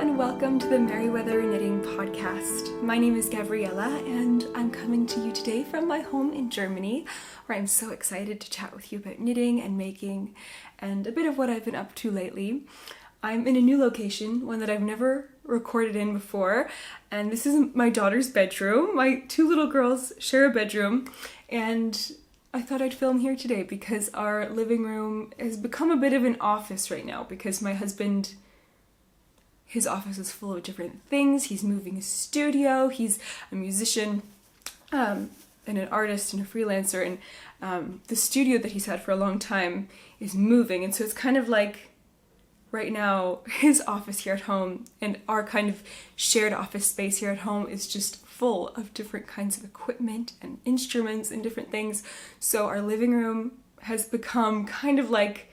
and welcome to the Merryweather Knitting Podcast. My name is Gabriella and I'm coming to you today from my home in Germany, where I'm so excited to chat with you about knitting and making and a bit of what I've been up to lately. I'm in a new location, one that I've never recorded in before, and this is my daughter's bedroom. My two little girls share a bedroom, and I thought I'd film here today because our living room has become a bit of an office right now because my husband, his office is full of different things. He's moving his studio, he's a musician and an artist and a freelancer, and the studio that he's had for a long time is moving, and so it's kind of like right now his office here at home and our kind of shared office space here at home is just full of different kinds of equipment and instruments and different things. So our living room has become kind of like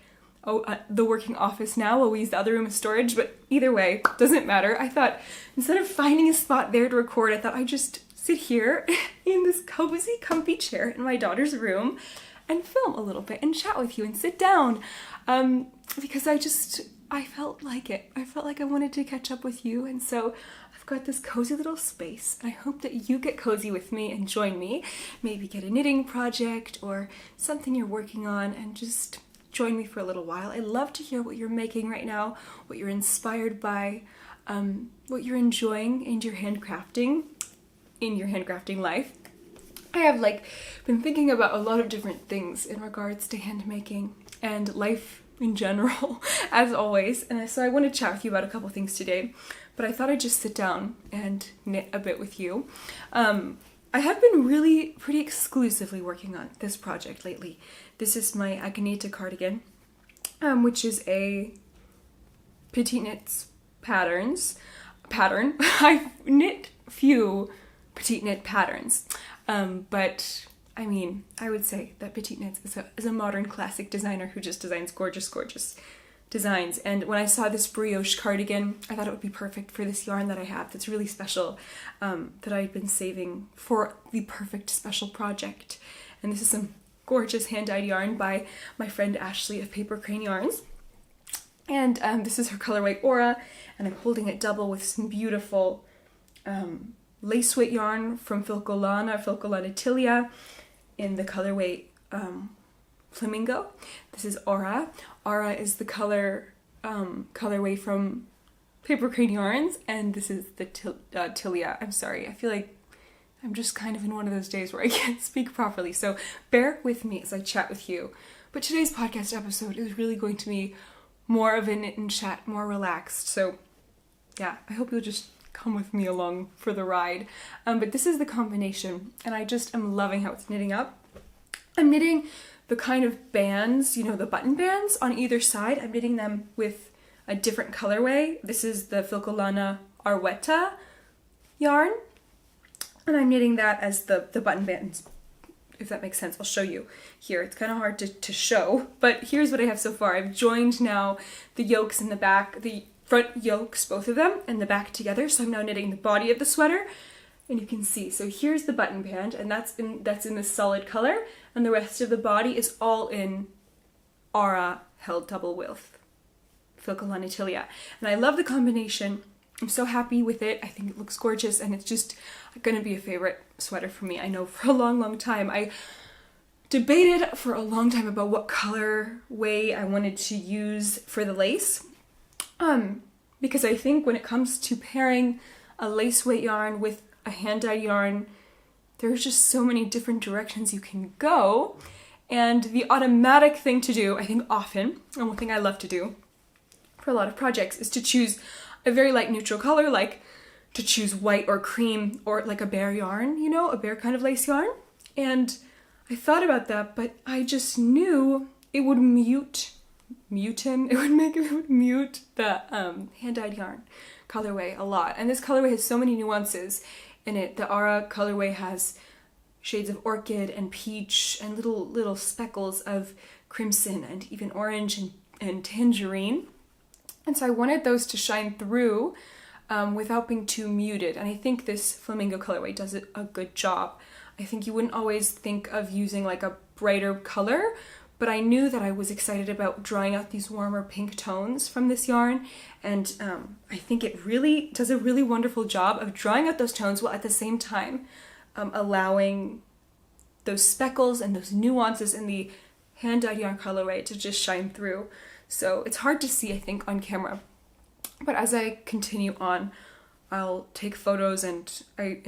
the working office now. We'll use the other room as storage, but either way, doesn't matter. I thought instead of finding a spot there to record, I thought I'd just sit here in this cozy, comfy chair in my daughter's room and film a little bit and chat with you and sit down because I felt like it. I felt like I wanted to catch up with you, and so I've got this cozy little space, and I hope that you get cozy with me and join me. Maybe get a knitting project or something you're working on and just join me for a little while. I'd love to hear what you're making right now, what you're inspired by, what you're enjoying in your handcrafting life. I have been thinking about a lot of different things in regards to handmaking and life in general, as always, and so I want to chat with you about a couple things today, but I thought I'd just sit down and knit a bit with you. I have been really pretty exclusively working on this project lately. This is my Agnete cardigan, which is a PetitKnits pattern. I've knit few PetitKnit patterns, but I mean, I would say that PetitKnits is a modern classic designer who just designs gorgeous, gorgeous designs. And when I saw this brioche cardigan, I thought it would be perfect for this yarn that I have that's really special, that I've been saving for the perfect special project. And this is some gorgeous hand-dyed yarn by my friend Ashley of Paper Crane Yarns. And this is her colorway Aura, and I'm holding it double with some beautiful lace weight yarn from Filcolana Tilia, in the colorway Flamingo. This is Aura. Aura is the colorway from Paper Crane Yarns, and this is the Tilia. I'm sorry, I feel like I'm just kind of in one of those days where I can't speak properly, so bear with me as I chat with you. But today's podcast episode is really going to be more of a knit and chat, more relaxed, so yeah, I hope you'll just come with me along for the ride. But this is the combination, and I just am loving how it's knitting up. I'm knitting the kind of bands, the button bands on either side. I'm knitting them with a different colorway. This is the Filcolana Arwetta yarn, and I'm knitting that as the button bands, if that makes sense. I'll show you here. It's kind of hard to show, but here's what I have so far. I've joined now the yokes in the back, the front yokes, both of them, and the back together. So I'm now knitting the body of the sweater, and you can see. So here's the button band, and that's in this solid color, and the rest of the body is all in Aura held double with Filcolana Tilia. And I love the combination. I'm so happy with it. I think it looks gorgeous, and it's just going to be a favorite sweater for me. I know for a long, long time. I debated for a long time about what colorway I wanted to use for the lace. Because I think when it comes to pairing a lace weight yarn with a hand-dyed yarn, there's just so many different directions you can go. And the automatic thing to do, I think often, and one thing I love to do for a lot of projects, is to choose a very light neutral color, like to choose white or cream or like a bare yarn, a bare kind of lace yarn. And I thought about that, but I just knew it would mute the hand-dyed yarn colorway a lot. And this colorway has so many nuances in it. The Aura colorway has shades of orchid and peach and little speckles of crimson and even orange and tangerine. And so I wanted those to shine through without being too muted. And I think this Flamingo colorway does a good job. I think you wouldn't always think of using like a brighter color, but I knew that I was excited about drawing out these warmer pink tones from this yarn, and I think it really does a really wonderful job of drawing out those tones while at the same time allowing those speckles and those nuances in the hand-dyed yarn colorway to just shine through. So it's hard to see, I think, on camera, but as I continue on, I'll take photos and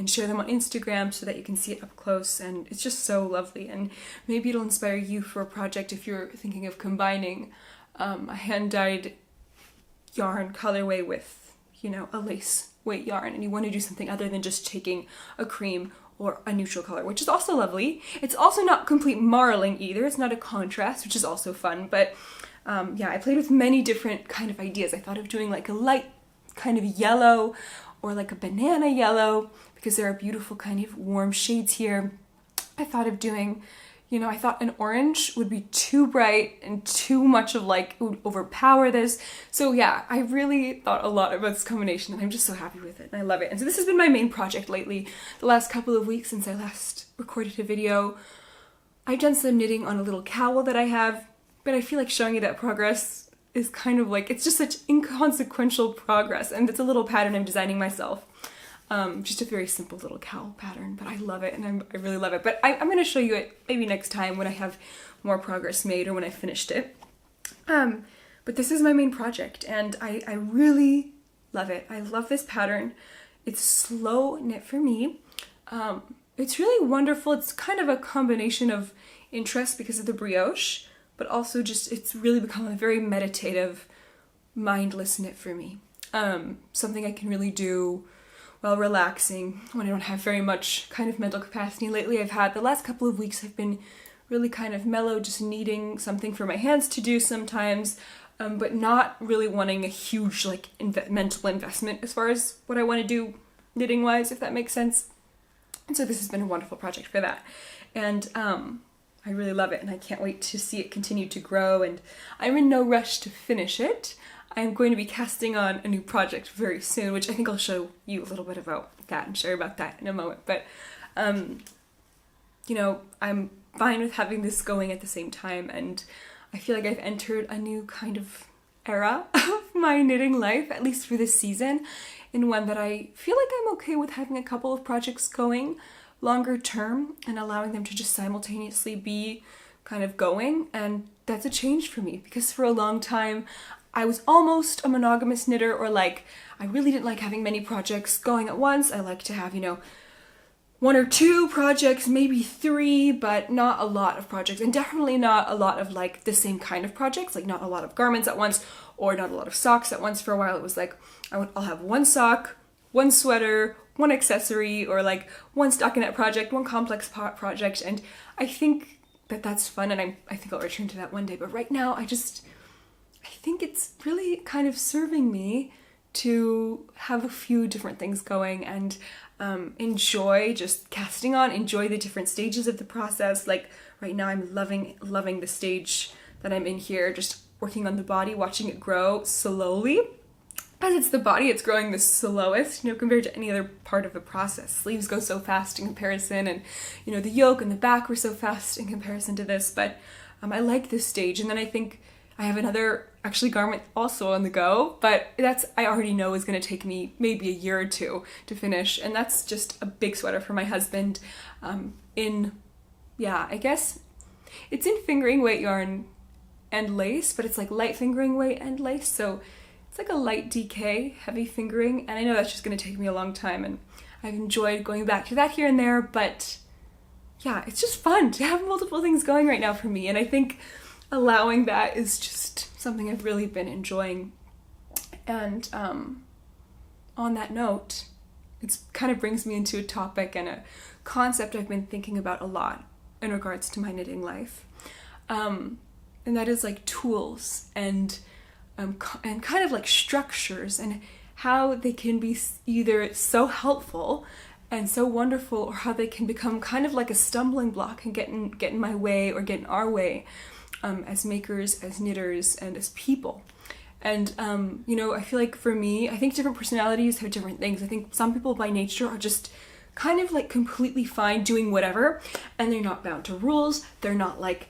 share them on Instagram so that you can see it up close, and it's just so lovely. And maybe it'll inspire you for a project if you're thinking of combining a hand-dyed yarn colorway with, you know, a lace weight yarn, and you want to do something other than just taking a cream or a neutral color, which is also lovely. It's also not complete marling either. It's not a contrast, which is also fun. But yeah, I played with many different kind of ideas. I thought of doing like a light kind of yellow or like a banana yellow, because there are beautiful kind of warm shades here. I thought of doing, you know, I thought an orange would be too bright and too much of like, it would overpower this. So yeah, I really thought a lot about this combination, and I'm just so happy with it, and I love it. And so this has been my main project lately, the last couple of weeks since I last recorded a video. I've done some knitting on a little cowl that I have, but I feel like showing you that progress is kind of like, it's just such inconsequential progress, and it's a little pattern I'm designing myself. Just a very simple little cowl pattern, but I love it, and I really love it. But I'm going to show you it maybe next time when I have more progress made or when I finished it. But this is my main project, and I really love it. I love this pattern. It's slow knit for me. It's really wonderful. It's kind of a combination of interest because of the brioche, but also just, it's really become a very meditative, mindless knit for me. Something I can really do while relaxing when I don't have very much kind of mental capacity. Lately I've had, the last couple of weeks have been really kind of mellow, just needing something for my hands to do sometimes, but not really wanting a huge like mental investment as far as what I want to do knitting wise, if that makes sense. And so this has been a wonderful project for that. And I really love it, and I can't wait to see it continue to grow, and I'm in no rush to finish it. I'm going to be casting on a new project very soon, which I think I'll show you a little bit about that and share about that in a moment. But, you know, I'm fine with having this going at the same time, and I feel like I've entered a new kind of era of my knitting life, at least for this season, in one that I feel like I'm okay with having a couple of projects going longer term and allowing them to just simultaneously be kind of going. And that's a change for me, because for a long time I was almost a monogamous knitter, or like I really didn't like having many projects going at once. I like to have, you know, 1 or 2 projects, maybe 3, but not a lot of projects, and definitely not a lot of like the same kind of projects, like not a lot of garments at once or not a lot of socks at once. For a while it was like I'll have 1 sock, 1 sweater, 1 accessory, or like 1 stockinette project, 1 complex pot project, and I think that that's fun, and I think I'll return to that one day. But right now I think it's really kind of serving me to have a few different things going and enjoy just casting on, enjoy the different stages of the process. Like right now I'm loving the stage that I'm in here, just working on the body, watching it grow slowly. As it's the body, it's growing the slowest, you know, compared to any other part of the process. Sleeves go so fast in comparison, and, you know, the yoke and the back were so fast in comparison to this, but I like this stage. And then I think I have another actually garment also on the go, but that's, I already know is going to take me maybe a year or 2 to finish, and that's just a big sweater for my husband yeah, I guess it's in fingering weight yarn and lace, but it's like light fingering weight and lace, so it's like a light DK, heavy fingering, and I know that's just going to take me a long time, and I've enjoyed going back to that here and there, but yeah, it's just fun to have multiple things going right now for me, and I think allowing that is just something I've really been enjoying. And on that note, it kind of brings me into a topic and a concept I've been thinking about a lot in regards to my knitting life, and that is like tools and kind of like structures, and how they can be either so helpful and so wonderful, or how they can become kind of like a stumbling block and get in my way or get in our way as makers, as knitters, and as people. And you know, I feel like for me, I think different personalities have different things. I think some people by nature are just kind of like completely fine doing whatever, and they're not bound to rules. They're not like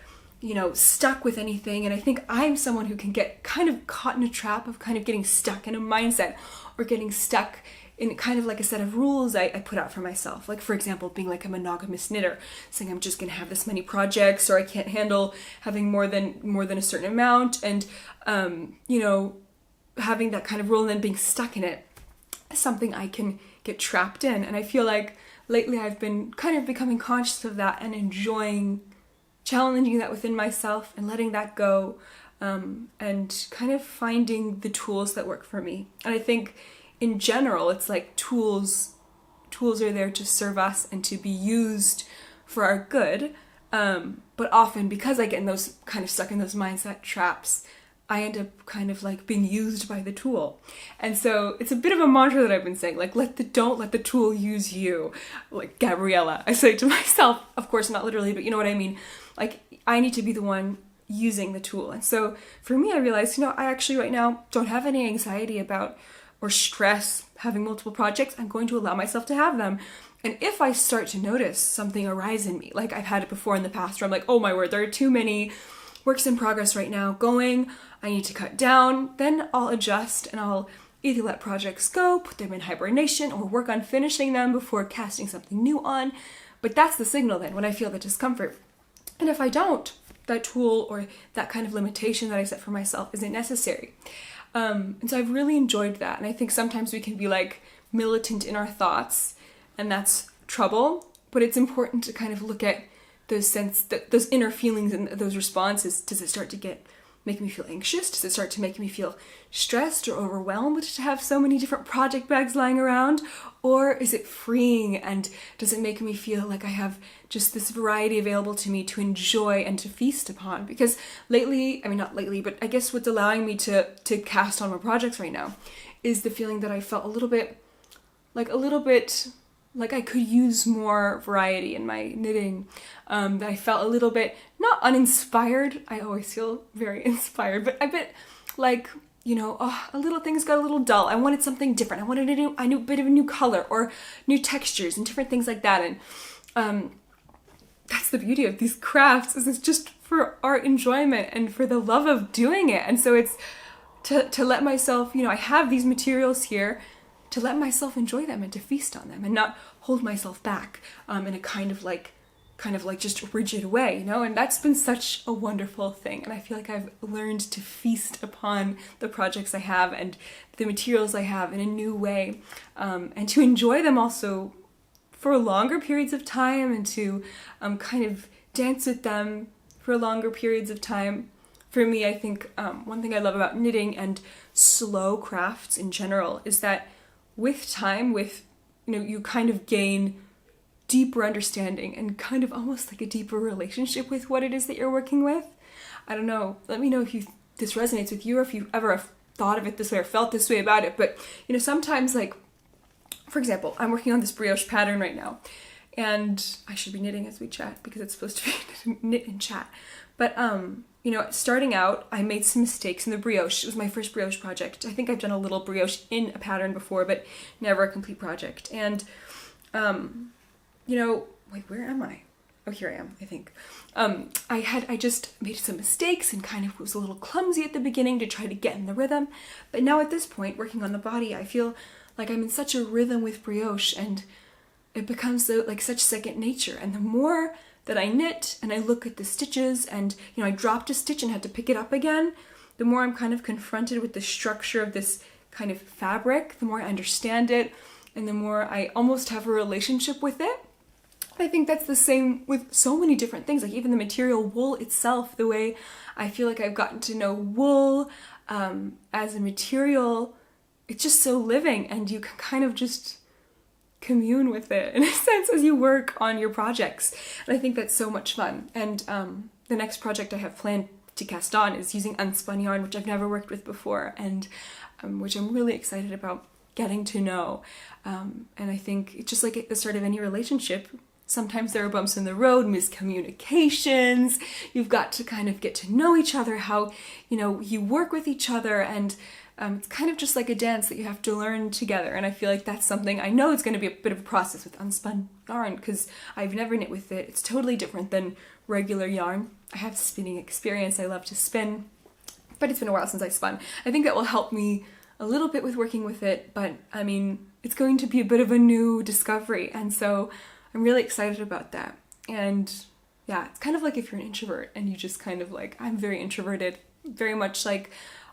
stuck with anything. And I think I'm someone who can get kind of caught in a trap of kind of getting stuck in a mindset or getting stuck in kind of like a set of rules I put out for myself. Like, for example, being like a monogamous knitter, saying I'm just gonna have this many projects, or I can't handle having more than a certain amount, and having that kind of rule and then being stuck in it is something I can get trapped in. And I feel like lately I've been kind of becoming conscious of that and enjoying challenging that within myself and letting that go, and kind of finding the tools that work for me. And I think in general, it's like tools are there to serve us and to be used for our good. But often, because I get in those kind of stuck in those mindset traps, I end up kind of like being used by the tool. And so it's a bit of a mantra that I've been saying, like, don't let the tool use you. Like Gabriella, I say to myself, of course, not literally, but you know what I mean? Like, I need to be the one using the tool. And so for me, I realized, I actually right now don't have any anxiety about or stress having multiple projects. I'm going to allow myself to have them. And if I start to notice something arise in me, like I've had it before in the past where I'm like, oh my word, there are too many works in progress right now going, I need to cut down, then I'll adjust and I'll either let projects go, put them in hibernation, or work on finishing them before casting something new on. But that's the signal then, when I feel the discomfort. And if I don't, that tool or that kind of limitation that I set for myself isn't necessary. And so I've really enjoyed that. And I think sometimes we can be like militant in our thoughts, and that's trouble. But it's important to kind of look at those inner feelings and those responses. Does it start to make me feel anxious? Does it start to make me feel stressed or overwhelmed to have so many different project bags lying around? Or is it freeing, and does it make me feel like I have just this variety available to me to enjoy and to feast upon? Because not lately, but I guess what's allowing me to cast on more projects right now is the feeling that I felt a little bit like I could use more variety in my knitting, that I felt a little bit, not uninspired, I always feel very inspired, but a bit like, a little things got a little dull. I wanted something different. I wanted a new bit of a new color or new textures and different things like that. And that's the beauty of these crafts, is it's just for our enjoyment and for the love of doing it. And so it's to let myself, I have these materials here, to let myself enjoy them and to feast on them and not hold myself back in a kind of like just rigid way, and that's been such a wonderful thing. And I feel like I've learned to feast upon the projects I have and the materials I have in a new way, and to enjoy them also for longer periods of time, and to kind of dance with them for longer periods of time. For me, I think one thing I love about knitting and slow crafts in general is that with time, you kind of gain deeper understanding and kind of almost like a deeper relationship with what it is that you're working with. I don't know. Let me know if this resonates with you, or if you've ever thought of it this way or felt this way about it. But, sometimes, like, for example, I'm working on this brioche pattern right now, and I should be knitting as we chat because it's supposed to be knit and chat. But, starting out, I made some mistakes in the brioche. It was my first brioche project. I think I've done a little brioche in a pattern before, but never a complete project. And, wait, where am I? Oh, here I am, I think. I just made some mistakes and kind of was a little clumsy at the beginning to try to get in the rhythm. But now at this point, working on the body, I feel like I'm in such a rhythm with brioche, and it becomes like such second nature. And the more that I knit and I look at the stitches and, I dropped a stitch and had to pick it up again, the more I'm kind of confronted with the structure of this kind of fabric, the more I understand it, and the more I almost have a relationship with it. I think that's the same with so many different things, like even the material wool itself, the way I feel like I've gotten to know wool as a material. It's just so living, and you can kind of just commune with it in a sense as you work on your projects. And I think that's so much fun. And the next project I have planned to cast on is using unspun yarn, which I've never worked with before, and which I'm really excited about getting to know. And I think it's just like at the start of any relationship, sometimes there are bumps in the road, miscommunications. You've got to kind of get to know each other, how, you work with each other, and It's kind of just like a dance that you have to learn together, and I feel like that's something I know it's going to be a bit of a process with unspun yarn because I've never knit with it. It's totally different than regular yarn. I have spinning experience. I love to spin, but it's been a while since I spun. I think that will help me a little bit with working with it, but I mean, it's going to be a bit of a new discovery, and so I'm really excited about that. And yeah, it's kind of like if you're an introvert and you just kind of like, I'm very introverted, very much like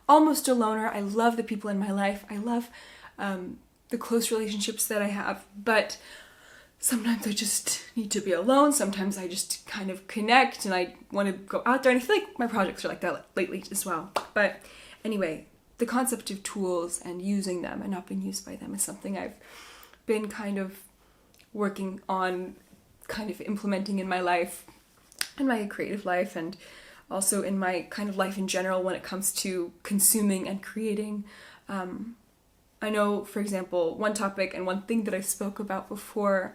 almost a loner. I love the people in my life. I love the close relationships that I have, but sometimes I just need to be alone. Sometimes I just kind of connect and I want to go out there, and I feel like my projects are like that lately as well. But anyway, the concept of tools and using them and not being used by them is something I've been kind of working on, kind of implementing in my life, in my creative life, and also in my kind of life in general when it comes to consuming and creating. I know, for example, one topic and one thing that I spoke about before,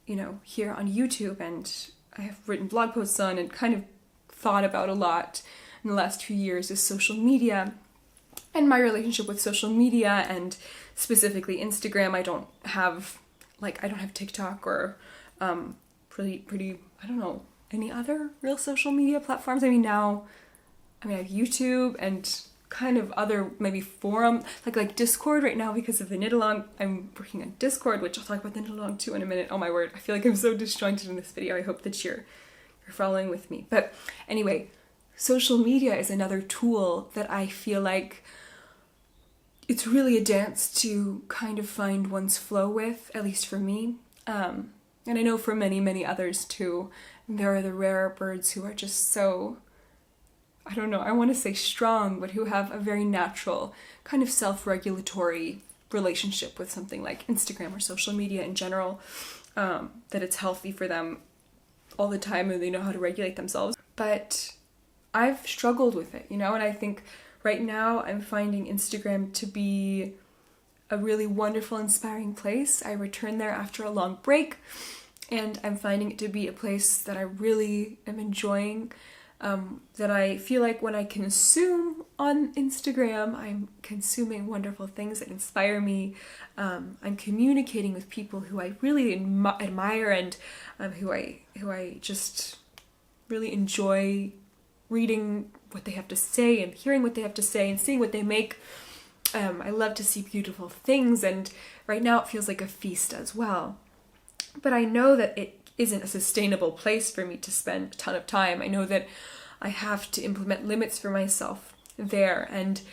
you know, here on YouTube, and I have written blog posts on and kind of thought about a lot in the last few years, is social media and my relationship with social media, and specifically Instagram. I don't have TikTok or pretty I don't know, any other real social media platforms. I have YouTube and kind of other maybe forum, like Discord right now because of the knit along. I'm working on Discord, which I'll talk about the knit along too in a minute. Oh my word, I feel like I'm so disjointed in this video. I hope that you're following with me. But anyway, social media is another tool that I feel like it's really a dance to kind of find one's flow with, at least for me. And I know for many, many others too. There are the rare birds who are just so, I don't know, I want to say strong, but who have a very natural kind of self-regulatory relationship with something like Instagram or social media in general, that it's healthy for them all the time and they know how to regulate themselves. But I've struggled with it, you know, and I think right now I'm finding Instagram to be a really wonderful, inspiring place. I returned there after a long break, and I'm finding it to be a place that I really am enjoying, that I feel like when I consume on Instagram, I'm consuming wonderful things that inspire me. I'm communicating with people who I really admire, and who I just really enjoy reading what they have to say and hearing what they have to say and seeing what they make. I love to see beautiful things, and right now it feels like a feast as well. But I know that it isn't a sustainable place for me to spend a ton of time. I know that I have to implement limits for myself there, and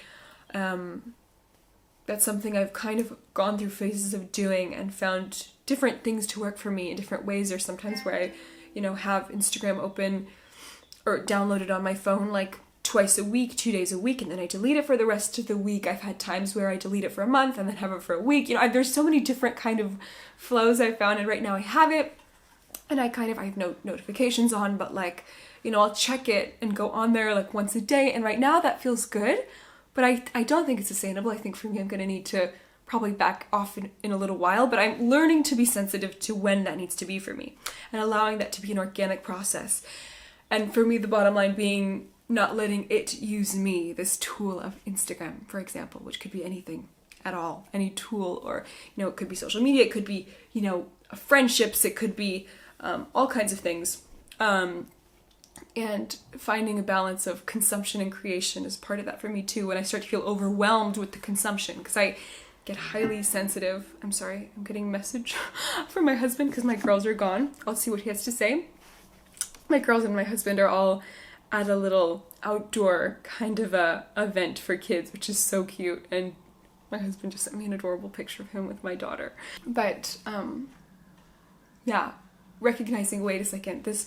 that's something I've kind of gone through phases of doing and found different things to work for me in different ways. There's sometimes where I, you know, have Instagram open or downloaded on my phone like twice a week, 2 days a week, and then I delete it for the rest of the week. I've had times where I delete it for a month and then have it for a week. You know, there's so many different kind of flows I've found, and right now I have it, and I have no notifications on, but like, you know, I'll check it and go on there like once a day, and right now that feels good, but I don't think it's sustainable. I think for me I'm going to need to probably back off in a little while, but I'm learning to be sensitive to when that needs to be for me and allowing that to be an organic process. And for me, the bottom line being not letting it use me, this tool of Instagram, for example, which could be anything at all, any tool, or, you know, it could be social media, it could be, you know, friendships, it could be all kinds of things. And finding a balance of consumption and creation is part of that for me too, when I start to feel overwhelmed with the consumption, because I get highly sensitive. I'm sorry, I'm getting a message from my husband because my girls are gone. I'll see what he has to say. My girls and my husband are all at a little outdoor kind of a event for kids, which is so cute, and my husband just sent me an adorable picture of him with my daughter. But yeah, recognizing, wait a second, this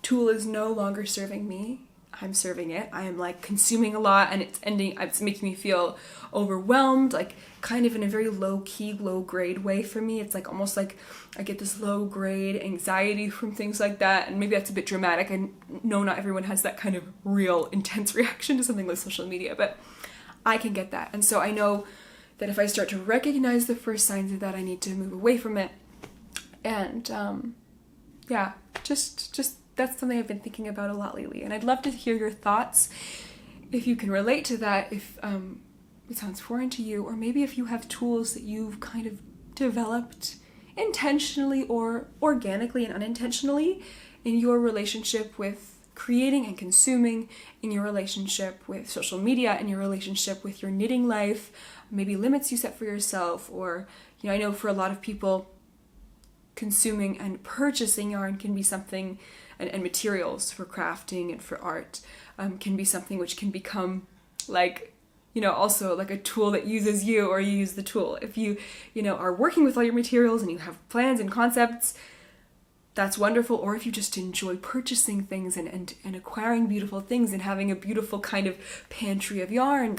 tool is no longer serving me, I'm serving it. I am like consuming a lot, and it's making me feel overwhelmed, like kind of in a very low-key, low-grade way for me. It's like almost like I get this low-grade anxiety from things like that, and maybe that's a bit dramatic. I know not everyone has that kind of real intense reaction to something like social media, but I can get that. And so I know that if I start to recognize the first signs of that, I need to move away from it. And yeah, just that's something I've been thinking about a lot lately, and I'd love to hear your thoughts if you can relate to that, if it sounds foreign to you, or maybe if you have tools that you've kind of developed intentionally or organically and unintentionally in your relationship with creating and consuming, in your relationship with social media, in your relationship with your knitting life, maybe limits you set for yourself, or, you know, I know for a lot of people, consuming and purchasing yarn can be something, and materials for crafting and for art can be something which can become like, you know, also like a tool that uses you, or you use the tool. If you know, are working with all your materials and you have plans and concepts, that's wonderful. Or if you just enjoy purchasing things and acquiring beautiful things and having a beautiful kind of pantry of yarn,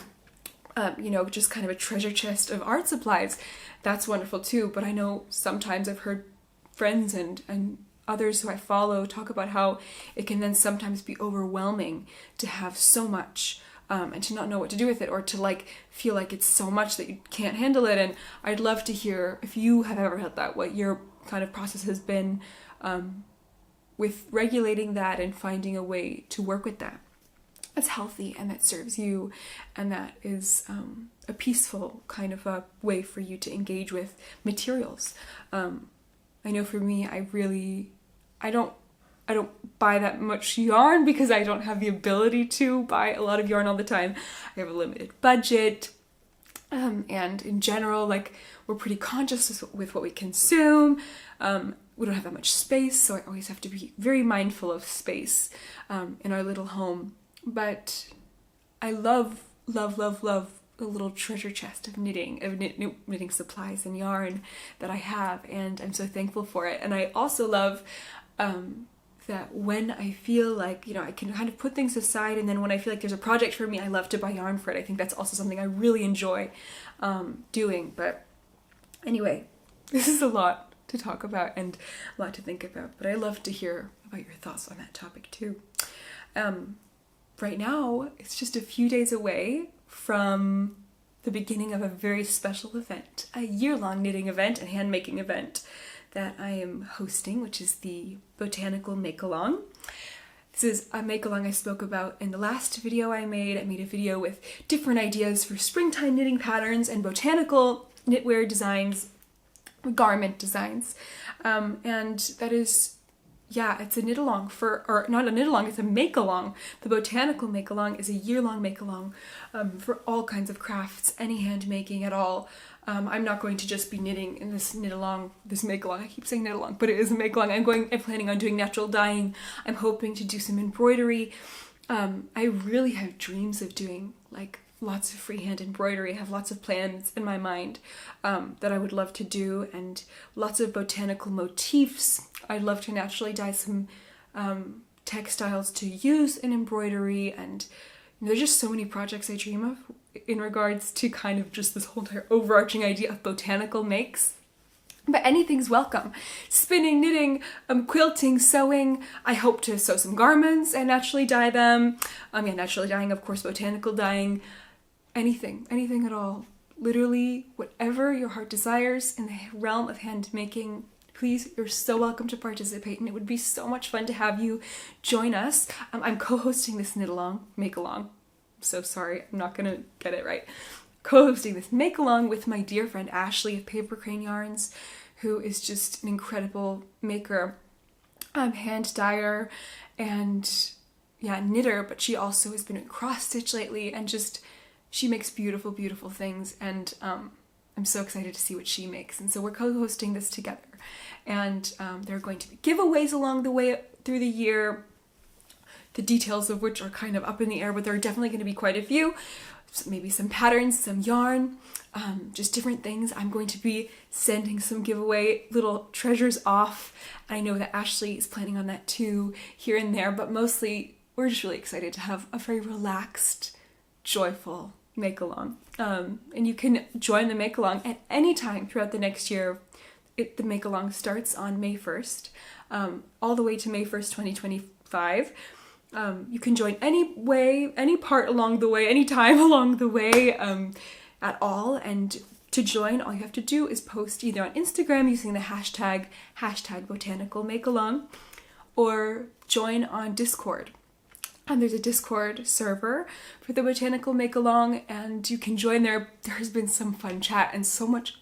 you know, just kind of a treasure chest of art supplies, that's wonderful too. But I know sometimes I've heard friends and others who I follow talk about how it can then sometimes be overwhelming to have so much, and to not know what to do with it, or to like feel like it's so much that you can't handle it. And I'd love to hear if you have ever had that, what your kind of process has been with regulating that and finding a way to work with that that's healthy and that serves you, and that is a peaceful kind of a way for you to engage with materials. I know for me, I don't buy that much yarn because I don't have the ability to buy a lot of yarn all the time. I have a limited budget, and in general, like, we're pretty conscious with what we consume. We don't have that much space, so I always have to be very mindful of space in our little home. But I love the little treasure chest of knitting supplies and yarn that I have, and I'm so thankful for it. And I also love that when I feel like, you know, I can kind of put things aside, and then when I feel like there's a project for me, I love to buy yarn for it. I think that's also something I really enjoy doing. But anyway, this is a lot to talk about and a lot to think about, but I love to hear about your thoughts on that topic too. Right now, it's just a few days away from the beginning of a very special event, a year-long knitting event and handmaking event that I am hosting, which is the Botanical Make-Along. This is a make-along I spoke about in the last video I made. I made a video with different ideas for springtime knitting patterns and botanical knitwear designs, garment designs. And that is, yeah, it's a knit-along or not a knit-along, it's a make-along. The Botanical Make-Along is a year-long make-along for all kinds of crafts, any hand making at all. I'm not going to just be knitting in this knit-along, this make-along. I keep saying knit-along, but it is a make-along. I'm planning on doing natural dyeing. I'm hoping to do some embroidery. I really have dreams of doing like lots of freehand embroidery. I have lots of plans in my mind that I would love to do, and lots of botanical motifs. I'd love to naturally dye some textiles to use in embroidery, and there's just so many projects I dream of in regards to kind of just this whole entire overarching idea of botanical makes. But anything's welcome. Spinning, knitting, quilting, sewing. I hope to sew some garments and naturally dye them. Naturally dyeing, of course, botanical dyeing. Anything at all. Literally, whatever your heart desires in the realm of hand making, please, you're so welcome to participate, and it would be so much fun to have you join us. I'm co-hosting this knit-along, make-along. So sorry, I'm not gonna get it right. Co-hosting this make-along with my dear friend Ashley of Paper Crane Yarns, who is just an incredible maker, hand dyer, and knitter, but she also has been in cross-stitch lately, and just, she makes beautiful, beautiful things, and I'm so excited to see what she makes. And so we're co-hosting this together, and there are going to be giveaways along the way through the year, the details of which are kind of up in the air, but there are definitely going to be quite a few. Maybe some patterns, some yarn, just different things. I'm going to be sending some giveaway little treasures off. I know that Ashley is planning on that too, here and there, but mostly we're just really excited to have a very relaxed, joyful make-along. And you can join the make-along at any time throughout the next year. The make-along starts on May 1st, all the way to May 1st, 2025. You can join any part along the way, any time along the way at all. And to join, all you have to do is post either on Instagram using the hashtag #botanicalmakealong, or join on Discord. And there's a Discord server for the Botanical Make-Along, and you can join there. There's been some fun chat and so much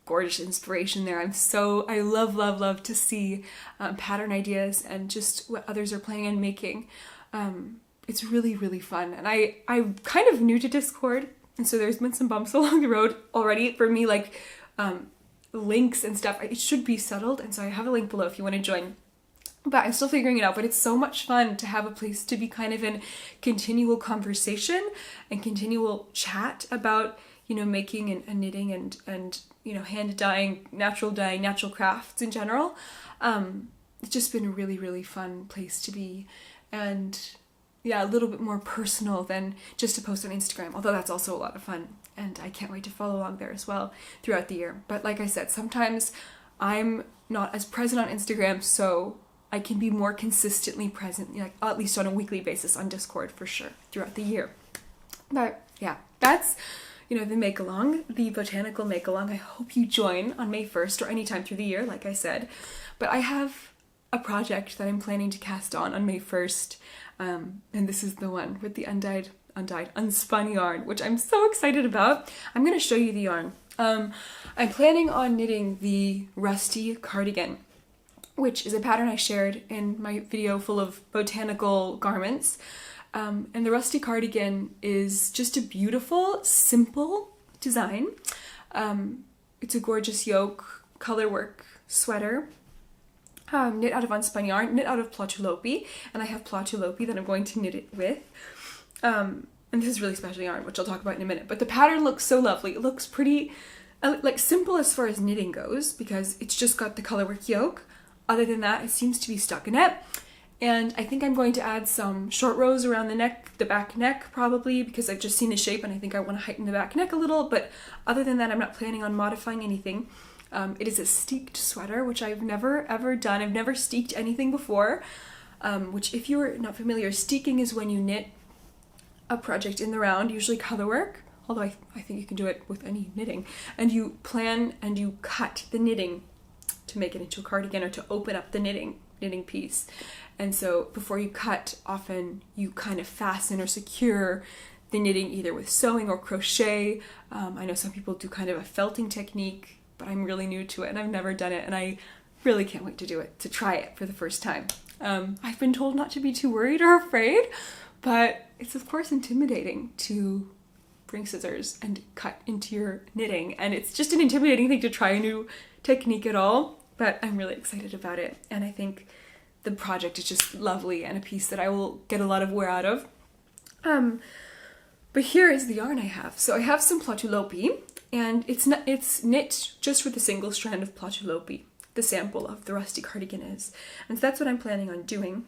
gorgeous inspiration there. I love to see pattern ideas and just what others are planning on making. It's really fun. And I'm kind of new to Discord, and so there's been some bumps along the road already for me, like links and stuff. It should be settled, and so I have a link below if you want to join. But I'm still figuring it out, but it's so much fun to have a place to be kind of in continual conversation and continual chat about, you know, making and knitting and you know, hand dyeing, natural crafts in general. It's just been a really fun place to be. And yeah, a little bit more personal than just to post on Instagram, although that's also a lot of fun. And I can't wait to follow along there as well throughout the year. But like I said, sometimes I'm not as present on Instagram, so I can be more consistently present, like at least on a weekly basis on Discord for sure throughout the year. But yeah, that's, you know, the make-along, the Botanical Make-Along. I hope you join on May 1st or anytime through the year, like I said. But I have a project that I'm planning to cast on May 1st, and this is the one with the unspun yarn, which I'm so excited about. I'm going to show you the yarn. I'm planning on knitting the Rusty Cardigan, which is a pattern I shared in my video full of botanical garments. And the Rusty Cardigan is just a beautiful, simple design. It's a gorgeous yoke, colorwork sweater, knit out of unspun yarn, knit out of Platulopi, and I have Platulopi that I'm going to knit it with. And this is really special yarn, which I'll talk about in a minute. But the pattern looks so lovely. It looks pretty, like simple as far as knitting goes, because it's just got the colorwork yoke. Other than that, it seems to be stockinette. And I think I'm going to add some short rows around the neck, the back neck probably, because I've just seen the shape and I think I want to heighten the back neck a little. But other than that, I'm not planning on modifying anything. It is a steeked sweater, which I've never ever done. I've never steeked anything before, which if you're not familiar, steeking is when you knit a project in the round, usually colorwork, although I think you can do it with any knitting, and you plan and you cut the knitting to make it into a cardigan or to open up the knitting piece. And so before you cut, often you kind of fasten or secure the knitting either with sewing or crochet. I know some people do kind of a felting technique, but I'm really new to it and I've never done it, and I really can't wait to do it, to try it for the first time. I've been told not to be too worried or afraid, but it's of course intimidating to bring scissors and cut into your knitting, and it's just an intimidating thing to try a new technique at all. But I'm really excited about it, and I think the project is just lovely and a piece that I will get a lot of wear out of. But here is the yarn I have. So I have some Platulopi, and it's knit just with a single strand of Platulopi, the sample of the Rusty Cardigan is. And so that's what I'm planning on doing.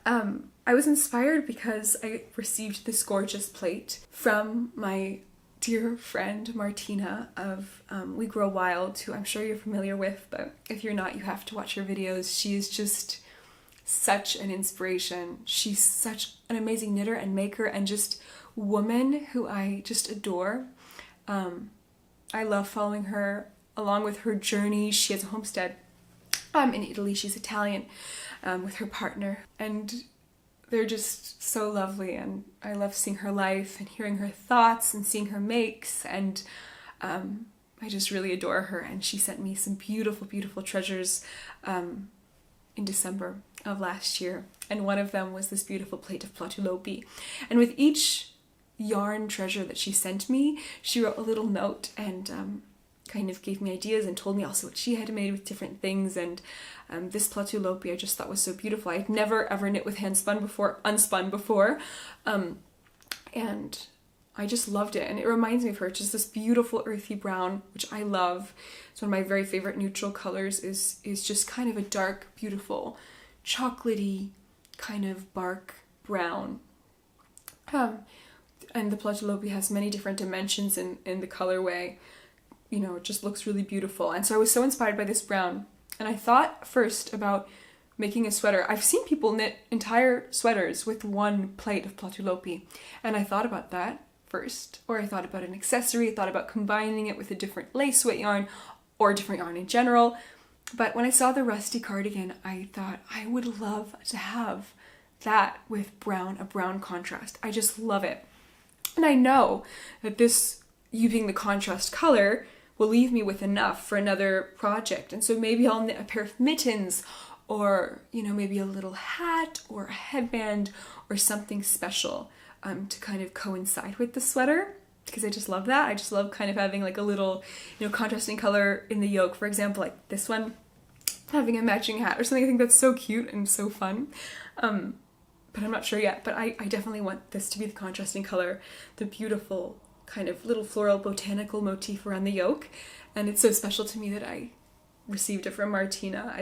I was inspired because I received this gorgeous plate from my dear friend Martina of We Grow Wild, who I'm sure you're familiar with, but if you're not, you have to watch her videos. She is just such an inspiration. She's such an amazing knitter and maker and just woman who I just adore. I love following her along with her journey. She has a homestead in Italy. She's Italian, with her partner, and they're just so lovely, and I love seeing her life and hearing her thoughts and seeing her makes, and I just really adore her. And she sent me some beautiful treasures in December of last year, and one of them was this beautiful plate of Platulopi. And with each yarn treasure that she sent me, she wrote a little note and kind of gave me ideas and told me also what she had made with different things. And this Platulopi I just thought was so beautiful. I'd never ever knit with unspun before, and I just loved it. And it reminds me of her. It's just this beautiful earthy brown, which I love. It's one of my very favorite neutral colors. Is just kind of a dark, beautiful, chocolatey kind of bark brown. And the Platulopi has many different dimensions in the colorway. You know, it just looks really beautiful. And so I was so inspired by this brown. And I thought first about making a sweater. I've seen people knit entire sweaters with one plate of Platulopi. And I thought about that first. Or I thought about an accessory. I thought about combining it with a different lace weight yarn or a different yarn in general. But when I saw the Rusty Cardigan, I thought I would love to have that with brown, a brown contrast. I just love it. And I know that this, using the contrast color, will leave me with enough for another project. And so maybe I'll knit a pair of mittens, or, you know, maybe a little hat or a headband or something special to kind of coincide with the sweater, because I just love that. I just love kind of having like a little, you know, contrasting color in the yoke. For example, like this one, having a matching hat or something. I think that's so cute and so fun. But I'm not sure yet. But I definitely want this to be the contrasting color, the beautiful kind of little floral botanical motif around the yoke. And it's so special to me that I received it from Martina.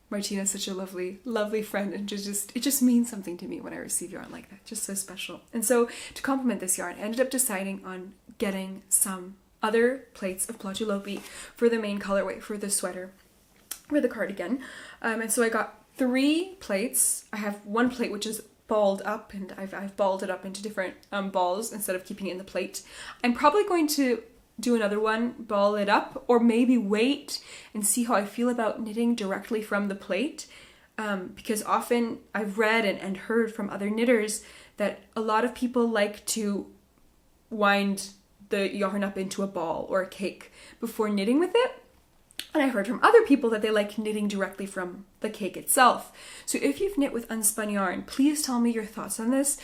Martina's such a lovely, lovely friend, and it just means something to me when I receive yarn like that. Just so special. And so to complement this yarn, I ended up deciding on getting some other plates of Plotulopy for the main colorway, for the sweater, for the cardigan. And so I got 3 plates. I have one plate which is balled up, and I've balled it up into different balls instead of keeping it in the plate. I'm probably going to do another one, ball it up, or maybe wait and see how I feel about knitting directly from the plate, because often I've read and heard from other knitters that a lot of people like to wind the yarn up into a ball or a cake before knitting with it. And I heard from other people that they like knitting directly from the cake itself. So if you've knit with unspun yarn, please tell me your thoughts on this.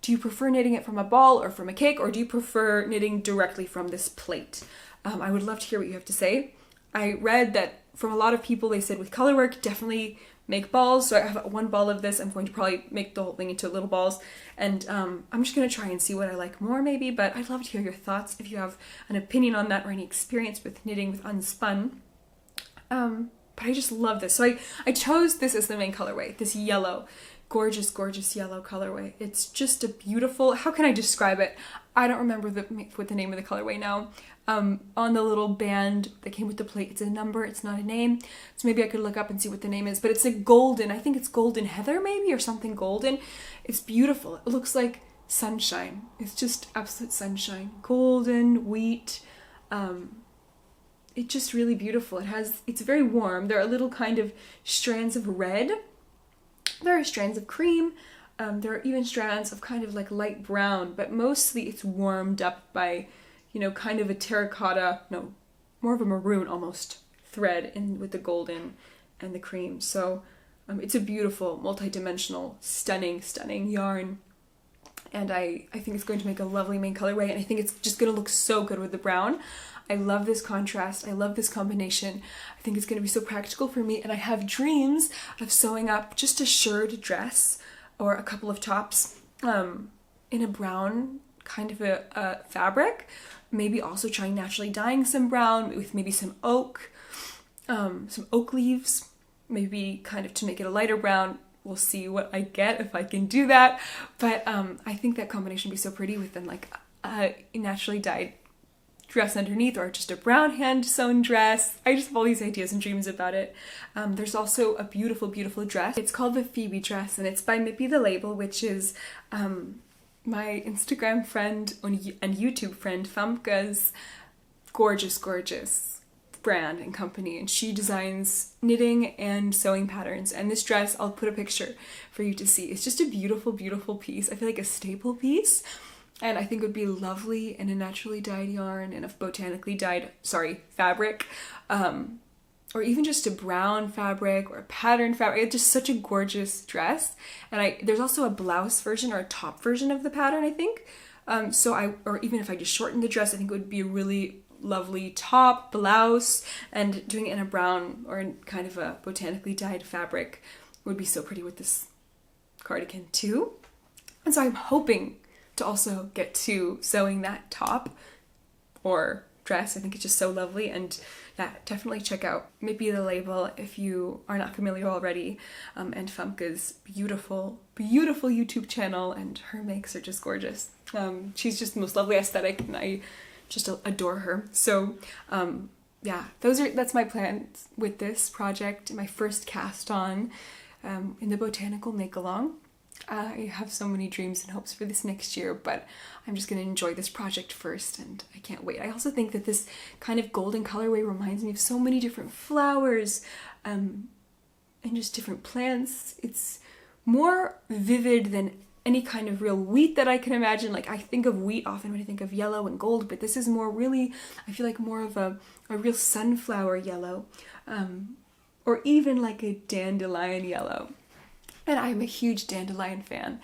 Do you prefer knitting it from a ball or from a cake, or do you prefer knitting directly from this plate? I would love to hear what you have to say. I read that from a lot of people, they said with color work, definitely make balls. So I have one ball of this. I'm going to probably make the whole thing into little balls. And I'm just going to try and see what I like more maybe, but I'd love to hear your thoughts if you have an opinion on that or any experience with knitting with unspun. But I just love this. So I chose this as the main colorway, this yellow. Gorgeous, gorgeous yellow colorway. It's just a beautiful, how can I describe it? I don't remember what the name of the colorway now. On the little band that came with the plate, it's a number, it's not a name. So maybe I could look up and see what the name is, but it's a golden, I think it's golden heather maybe, or something golden. It's beautiful. It looks like sunshine. It's just absolute sunshine. Golden, wheat. It's just really beautiful. It's very warm. There are little kind of strands of red. There are strands of cream, there are even strands of kind of like light brown, but mostly it's warmed up by, you know, kind of a terracotta, no, more of a maroon almost thread with the golden and the cream. So it's a beautiful, multi-dimensional, stunning, stunning yarn. And I think it's going to make a lovely main colorway, and I think it's just going to look so good with the brown. I love this contrast. I love this combination. I think it's going to be so practical for me, and I have dreams of sewing up just a shirred dress or a couple of tops in a brown kind of a fabric. Maybe also trying naturally dyeing some brown with maybe some oak leaves, maybe kind of to make it a lighter brown. We'll see what I get if I can do that. But I think that combination would be so pretty with then like a naturally dyed dress underneath, or just a brown hand sewn dress. I just have all these ideas and dreams about it. There's also a beautiful, beautiful dress. It's called the Phoebe Dress, and it's by Mipi the label, which is my Instagram friend and YouTube friend Famke's gorgeous, gorgeous brand and company, and she designs knitting and sewing patterns. And this dress, I'll put a picture for you to see. It's just a beautiful, beautiful piece. I feel like a staple piece. And I think it would be lovely in a naturally dyed yarn and a botanically dyed, fabric, or even just a brown fabric or a patterned fabric. It's just such a gorgeous dress. And there's also a blouse version or a top version of the pattern, I think. Or even if I just shortened the dress, I think it would be a really lovely top, blouse, and doing it in a brown or in kind of a botanically dyed fabric would be so pretty with this cardigan too. And so I'm hoping to also get to sewing that top or dress. I think it's just so lovely. And yeah, definitely check out Mipi the label if you are not familiar already, and Famke's beautiful, beautiful YouTube channel, and her makes are just gorgeous. She's just the most lovely aesthetic, and I just adore her. So yeah, that's my plans with this project, my first cast on in the Botanical make-along. I have so many dreams and hopes for this next year, but I'm just going to enjoy this project first, and I can't wait. I also think that this kind of golden colorway reminds me of so many different flowers and just different plants. It's more vivid than any kind of real wheat that I can imagine. Like I think of wheat often when I think of yellow and gold, but this is more really, I feel like more of a real sunflower yellow, or even like a dandelion yellow. And I'm a huge dandelion fan.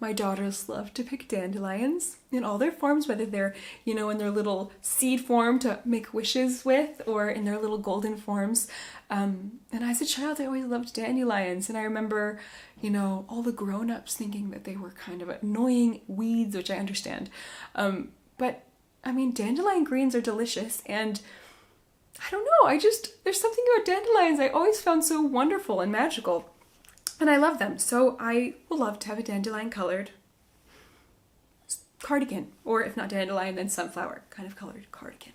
My daughters love to pick dandelions in all their forms, whether they're, in their little seed form to make wishes with, or in their little golden forms. And as a child, I always loved dandelions. And I remember, all the grown-ups thinking that they were kind of annoying weeds, which I understand. But I mean, dandelion greens are delicious. And I don't know, there's something about dandelions I always found so wonderful and magical. And I love them, so I will love to have a dandelion colored cardigan, or if not dandelion, then sunflower kind of colored cardigan.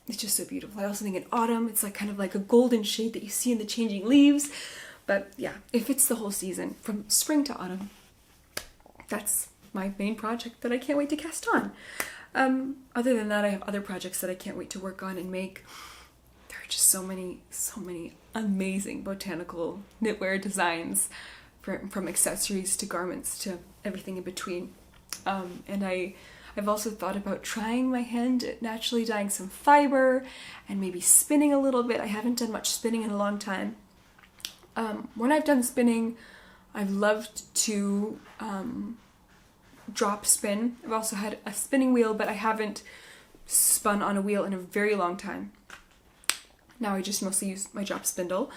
It's just so beautiful. I also think in autumn, it's like kind of like a golden shade that you see in the changing leaves. But yeah, it fits the whole season from spring to autumn. That's my main project that I can't wait to cast on. Other than that, I have other projects that I can't wait to work on and make. There are just so many amazing botanical knitwear designs, from accessories to garments to everything in between. And I've also thought about trying my hand at naturally dyeing some fiber and maybe spinning a little bit. I haven't done much spinning in a long time. When I've done spinning, I've loved to drop spin. I've also had a spinning wheel, but I haven't spun on a wheel in a very long time. Now I just mostly use my drop spindle,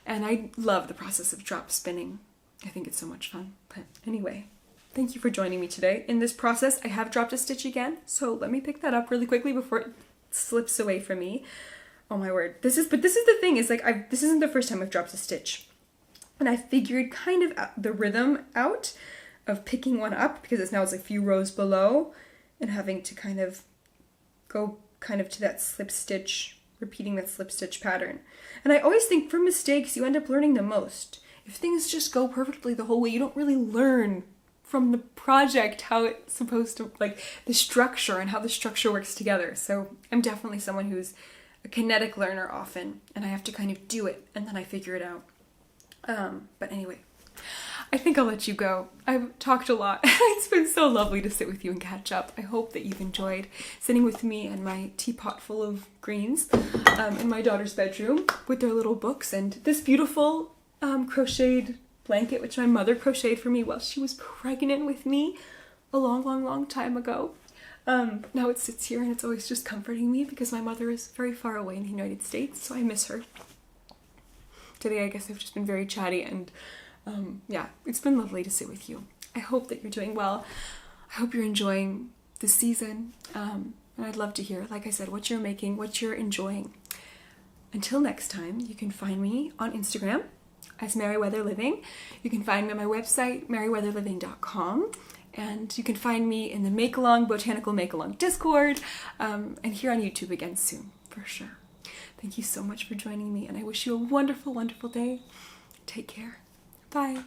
and I love the process of drop spinning. I think it's so much fun. But anyway, thank you for joining me today. In this process, I have dropped a stitch again, so let me pick that up really quickly before it slips away from me. Oh my word. This is the thing, is like this isn't the first time I've dropped a stitch. And I figured kind of the rhythm out of picking one up, because it's like a few rows below, and having to kind of go kind of to that slip stitch, repeating that slip stitch pattern. And I always think from mistakes, you end up learning the most. If things just go perfectly the whole way, you don't really learn from the project how it's supposed to, like the structure and how the structure works together. So I'm definitely someone who's a kinetic learner often, and I have to kind of do it and then I figure it out. But anyway, I think I'll let you go. I've talked a lot. It's been so lovely to sit with you and catch up. I hope that you've enjoyed sitting with me and my teapot full of greens in my daughter's bedroom with their little books and this beautiful crocheted blanket, which my mother crocheted for me while she was pregnant with me a long time ago. Now it sits here and it's always just comforting me because my mother is very far away in the United States, so I miss her. Today I guess I've just been very chatty and yeah, it's been lovely to sit with you. I hope that you're doing well. I hope you're enjoying the season. And I'd love to hear, like I said, what you're making, what you're enjoying. Until next time, you can find me on Instagram as Merryweather Living. You can find me on my website, merryweatherliving.com. And you can find me in the Botanical Make-Along Discord, and here on YouTube again soon, for sure. Thank you so much for joining me, and I wish you a wonderful, wonderful day. Take care. Bye.